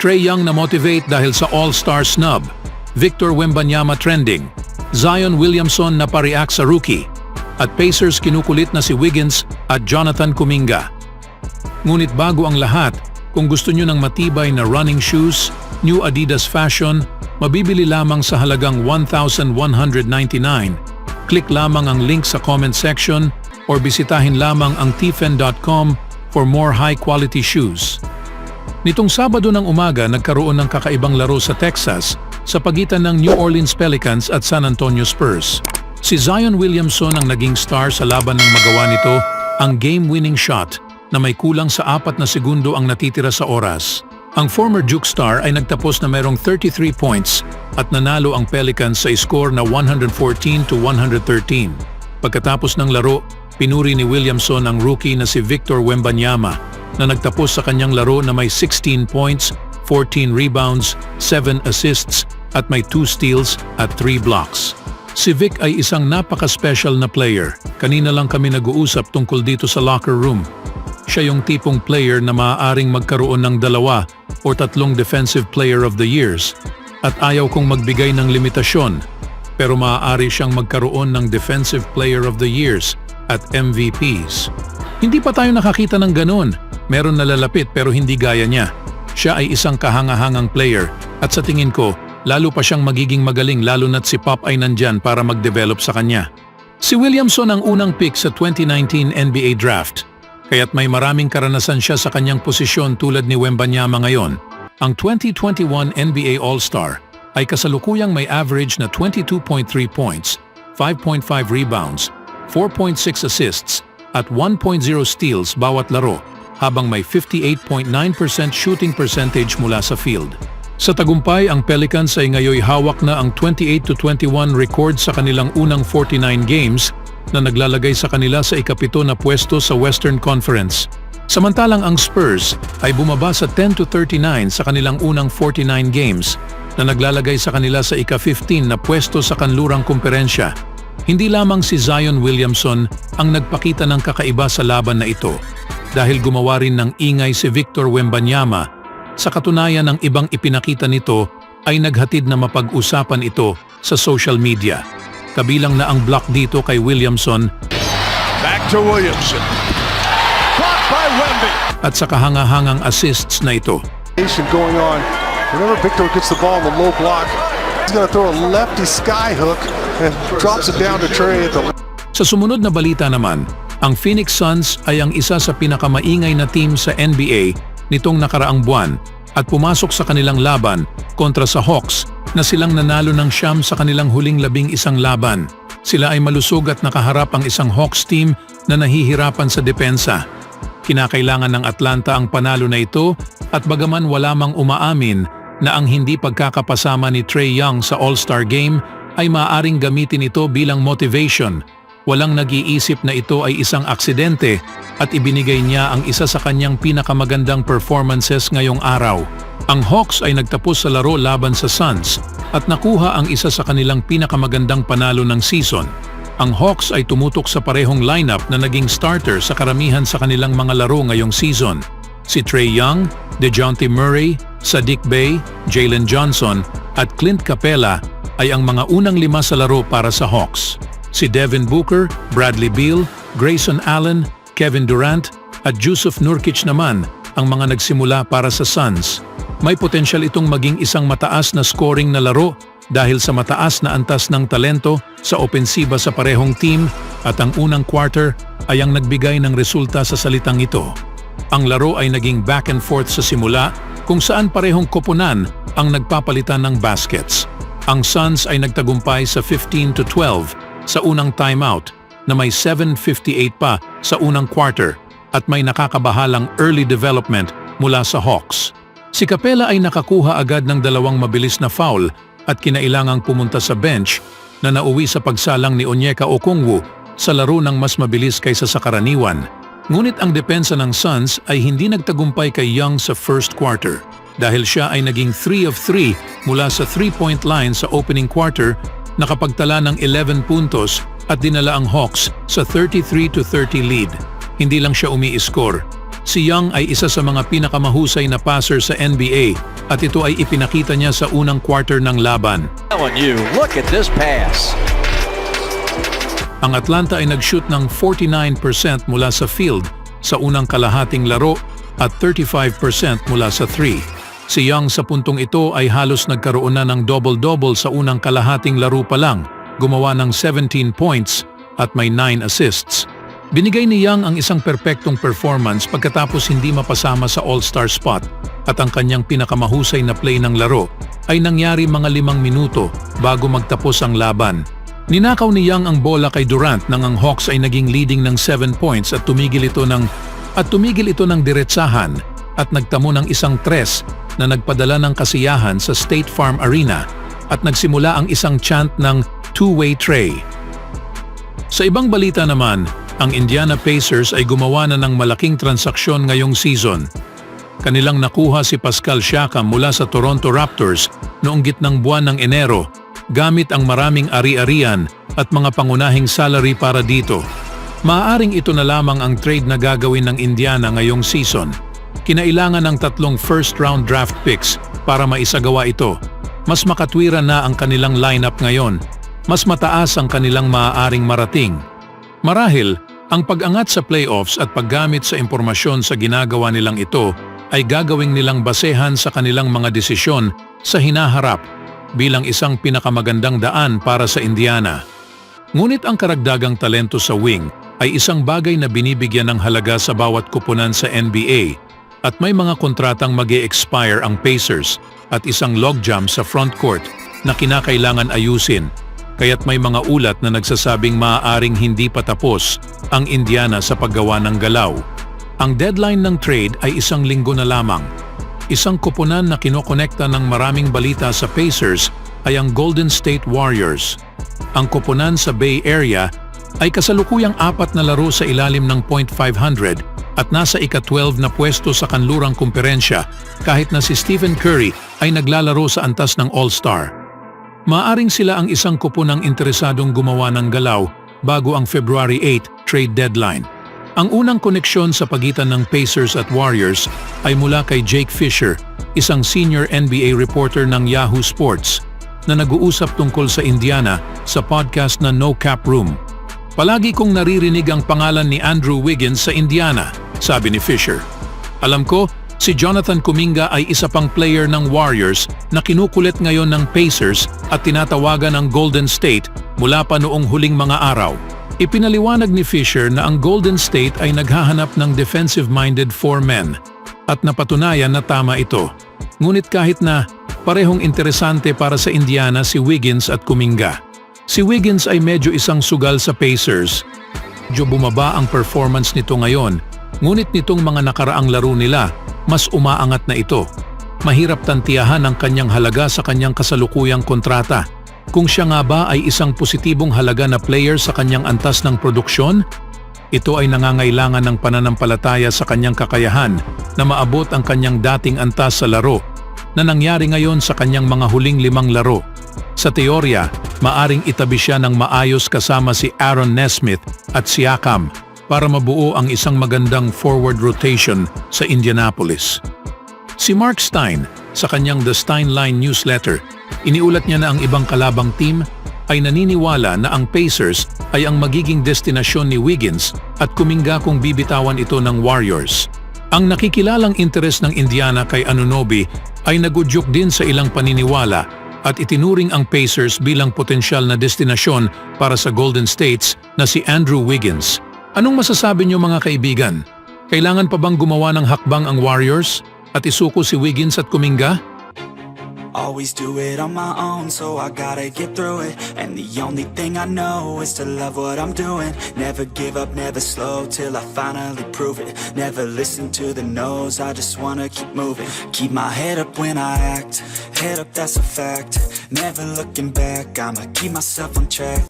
Trae Young na motivate dahil sa All-Star snub. Victor Wembanyama trending. Zion Williamson na pa-react sa rookie. At Pacers kinukulit na si Wiggins at Jonathan Kuminga. Ngunit bago ang lahat, kung gusto nyo ng matibay na running shoes, new Adidas fashion, mabibili lamang sa halagang $1,199. Click lamang ang link sa comment section or bisitahin lamang ang tfen.com for more high-quality shoes. Nitong Sabado ng umaga, nagkaroon ng kakaibang laro sa Texas sa pagitan ng New Orleans Pelicans at San Antonio Spurs. Si Zion Williamson ang naging star sa laban ng magawa nito ang game-winning shot na may kulang sa 4 na segundo ang natitira sa oras. Ang former Duke star ay nagtapos na mayroong 33 points at nanalo ang Pelicans sa score na 114-113. Pagkatapos ng laro, pinuri ni Williamson ang rookie na si Victor Wembanyama na nagtapos sa kanyang laro na may 16 points, 14 rebounds, 7 assists at may 2 steals at 3 blocks. Si Vic ay isang napaka-special na player. Kanina lang kami nag-uusap tungkol dito sa locker room. Siya yung tipong player na maaaring magkaroon ng 2 o 3 Defensive Player of the Years at ayaw kong magbigay ng limitasyon pero maaari siyang magkaroon ng Defensive Player of the Years at MVPs. Hindi pa tayo nakakita ng ganun. Meron na lalapit pero hindi gaya niya. Siya ay isang kahangahangang player at sa tingin ko, lalo pa siyang magiging magaling lalo na't si Pop ay nandyan para mag-develop sa kanya. Si Williamson ang unang pick sa 2019 NBA Draft, kaya't may maraming karanasan siya sa kanyang posisyon tulad ni Wembanyama ngayon. Ang 2021 NBA All-Star ay kasalukuyang may average na 22.3 points, 5.5 rebounds, 4.6 assists at 1.0 steals bawat laro, habang may 58.9% shooting percentage mula sa field. Sa tagumpay, ang Pelicans ay ngayoy hawak na ang 28-21 record sa kanilang unang 49 games na naglalagay sa kanila sa ika-7 na pwesto sa Western Conference. Samantalang ang Spurs ay bumaba sa 10-39 sa kanilang unang 49 games na naglalagay sa kanila sa ika-15 na pwesto sa kanlurang komperensya. Hindi lamang si Zion Williamson ang nagpakita ng kakaiba sa laban na ito dahil gumawa rin ng ingay si Victor Wembanyama. Sa katunayan, ng ibang ipinakita nito ay naghatid na mapag-usapan ito sa social media. Kabilang na ang block dito kay Williamson. Back to Williamson. Blocked by Wemby. At sa kahangahangang assists na ito. Going on. Whenever Victor gets the ball in the low block, he's going to throw a lefty sky hook and drops it down to Trae. Sa sumunod na balita naman, ang Phoenix Suns ay ang isa sa pinakamaingay na team sa NBA nitong nakaraang buwan at pumasok sa kanilang laban kontra sa Hawks na silang nanalo ng 9 sa kanilang huling 11 laban. Sila ay malusog at nakaharap ang isang Hawks team na nahihirapan sa depensa. Kinakailangan ng Atlanta ang panalo na ito at bagaman wala mang umaamin na ang hindi pagkakapasama ni Trae Young sa All-Star Game ay maaaring gamitin ito bilang motivation. Walang nag-iisip na ito ay isang aksidente at ibinigay niya ang isa sa kanyang pinakamagandang performances ngayong araw. Ang Hawks ay nagtapos sa laro laban sa Suns at nakuha ang isa sa kanilang pinakamagandang panalo ng season. Ang Hawks ay tumutok sa parehong lineup na naging starter sa karamihan sa kanilang mga laro ngayong season. Si Trae Young, DeJounte Murray, Saddiq Bey, Jalen Johnson at Clint Capela ay ang mga unang 5 sa laro para sa Hawks. Si Devin Booker, Bradley Beal, Grayson Allen, Kevin Durant at Jusuf Nurkic naman ang mga nagsimula para sa Suns. May potensyal itong maging isang mataas na scoring na laro dahil sa mataas na antas ng talento sa opensiba sa parehong team at ang unang quarter ay ang nagbigay ng resulta sa salitang ito. Ang laro ay naging back and forth sa simula kung saan parehong koponan ang nagpapalitan ng baskets. Ang Suns ay nagtagumpay sa 15-12 sa unang timeout na may 7:58 pa sa unang quarter at may nakakabahalang early development mula sa Hawks. Si Capela ay nakakuha agad ng 2 mabilis na foul at kinailangang pumunta sa bench na nauwi sa pagsalang ni Onyeka Okongwu sa laro ng mas mabilis kaysa sa karaniwan. Ngunit ang depensa ng Suns ay hindi nagtagumpay kay Young sa first quarter dahil siya ay naging 3 of 3 mula sa 3-point line sa opening quarter, nakapagtala ng 11 puntos at dinala ang Hawks sa 33-30 lead. Hindi lang siya umi-score. Si Young ay isa sa mga pinakamahusay na passer sa NBA at ito ay ipinakita niya sa unang quarter ng laban. Telling you, look at this pass. Ang Atlanta ay nag-shoot ng 49% mula sa field sa unang kalahating laro at 35% mula sa 3. Si Young sa puntong ito ay halos nagkaroon na ng double-double sa unang kalahating laro pa lang, gumawa ng 17 points at may 9 assists. Binigay ni Young ang isang perpektong performance pagkatapos hindi mapasama sa All-Star spot at ang kanyang pinakamahusay na play ng laro ay nangyari mga 5 minuto bago magtapos ang laban. Ninakaw ni Young ang bola kay Durant nang ang Hawks ay naging leading ng 7 points at tumigil ito ng diretsahan at nagtamo ng isang tres na nagpadala ng kasiyahan sa State Farm Arena at nagsimula ang isang chant ng two-way tray. Sa ibang balita naman, ang Indiana Pacers ay gumawa na ng malaking transaksyon ngayong season. Kanilang nakuha si Pascal Siakam mula sa Toronto Raptors noong gitnang buwan ng Enero gamit ang maraming ari-arian at mga pangunahing salary para dito. Maaaring ito na lamang ang trade na gagawin ng Indiana ngayong season. Kinailangan ng 3 first-round draft picks para maisagawa ito. Mas makatwiran na ang kanilang lineup ngayon. Mas mataas ang kanilang maaaring marating. Marahil, ang pag-angat sa playoffs at paggamit sa impormasyon sa ginagawa nilang ito ay gagawing nilang basehan sa kanilang mga desisyon sa hinaharap bilang isang pinakamagandang daan para sa Indiana. Ngunit ang karagdagang talento sa wing ay isang bagay na binibigyan ng halaga sa bawat kupunan sa NBA at may mga kontratang mag-e-expire ang Pacers at isang logjam sa frontcourt na kinakailangan ayusin. Kaya't may mga ulat na nagsasabing maaaring hindi pa tapos ang Indiana sa paggawa ng galaw. Ang deadline ng trade ay 1 linggo na lamang. Isang koponan na kinokonekta ng maraming balita sa Pacers ay ang Golden State Warriors. Ang koponan sa Bay Area ay kasalukuyang 4 na laro sa ilalim ng .500 at nasa ika-12 na pwesto sa kanlurang kumperensya kahit na si Stephen Curry ay naglalaro sa antas ng All-Star. Maaring sila ang isang koponang interesadong gumawa ng galaw bago ang February 8 trade deadline. Ang unang koneksyon sa pagitan ng Pacers at Warriors ay mula kay Jake Fisher, isang senior NBA reporter ng Yahoo Sports, na nag-uusap tungkol sa Indiana sa podcast na No Cap Room. Palagi kong naririnig ang pangalan ni Andrew Wiggins sa Indiana, sabi ni Fisher. Alam ko, si Jonathan Kuminga ay isa pang player ng Warriors na kinukulit ngayon ng Pacers at tinatawagan ng Golden State mula pa noong huling mga araw. Ipinaliwanag ni Fisher na ang Golden State ay naghahanap ng defensive-minded 4 men at napatunayan na tama ito. Ngunit kahit na parehong interesante para sa Indiana si Wiggins at Kuminga. Si Wiggins ay medyo isang sugal sa Pacers. Medyo bumaba ang performance nito ngayon, ngunit nitong mga nakaraang laro nila, mas umaangat na ito. Mahirap tantiyahan ang kanyang halaga sa kanyang kasalukuyang kontrata. Kung siya nga ba ay isang positibong halaga na player sa kanyang antas ng produksyon, ito ay nangangailangan ng pananampalataya sa kanyang kakayahan na maabot ang kanyang dating antas sa laro na nangyari ngayon sa kanyang mga huling 5 laro. Sa teorya, maaring itabi siya ng maayos kasama si Aaron Nesmith at Siakam para mabuo ang isang magandang forward rotation sa Indianapolis. Si Mark Stein, sa kanyang The Stein Line newsletter, iniulat niya na ang ibang kalabang team ay naniniwala na ang Pacers ay ang magiging destinasyon ni Wiggins at Kuminga kung bibitawan ito ng Warriors. Ang nakikilalang interes ng Indiana kay Anunoby ay nagudyok din sa ilang paniniwala at itinuring ang Pacers bilang potensyal na destinasyon para sa Golden States na si Andrew Wiggins. Anong masasabi niyo mga kaibigan? Kailangan pa bang gumawa ng hakbang ang Warriors at isuko si Wiggins at Kuminga? Always do it on my own, so I gotta get through it. And the only thing I know is to love what I'm doing. Never give up, never slow, till I finally prove it. Never listen to the no's, I just wanna keep moving. Keep my head up when I act, head up that's a fact. Never looking back, I'ma keep myself on track.